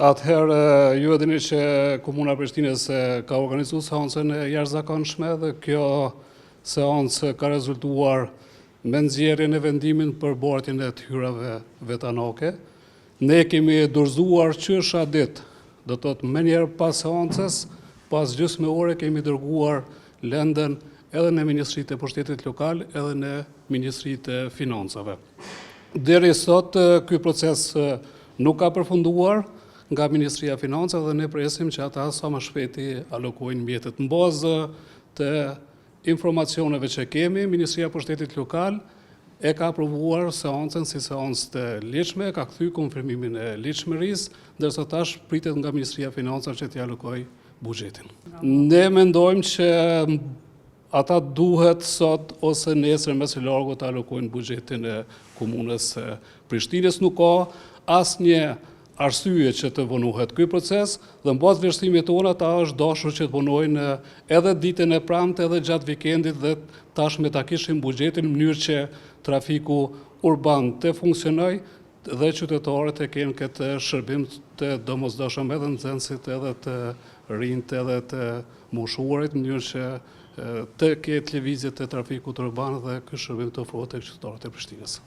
Atëherë, ju e dini që Komuna Prishtinës ka organizuar seancën e jashtëzakonshme dhe kjo seancë ka rezultuar me nxjerrjen e vendimit për bortjen e të hyrave vetanake. Ne kemi dorëzuar qysha ditë, do të thotë më njëherë pas seancës, pas gjysmë ore kemi dërguar lëndën edhe në Ministritë e Pushtetit Lokal, edhe në Ministritë e Financave. Deri sot ky proces nuk ka përfunduar nga Ministria e Financave dhe ne presim që ata sa më shpejti alokojnë mjetet. Në bazë të informacioneve që kemi, Ministria e Pushtetit Lokal e ka aprovuar seancën si seancë të ligjshme, ka kthy konfirmimin e ligjshmërisë, ndërsa tash pritet nga Ministria e Financave që t'i alokojë buxhetin. Ne mendojmë që ata duhet sot ose nesër mes së largut të alokojnë buxhetin e Komunës së Prishtinës. Nuk ka asnjë arsye që të vonohet ky proces dhe mbas vlerësimit tonë ata është dashur që të vonojnë edhe ditën e premte edhe gjatë vikendit dhe tashmë ta kishin buxhetin në mënyrë që trafiku urban të funksionojë dhe qytetarët e kenë këtë shërbim të domosdoshëm edhe nxënësit edhe të rinjt edhe të moshuarit në mënyrë që të ketë lëvizje të trafikut urban dhe ky shërbim të ofrohet tek qytetarët e Prishtinës.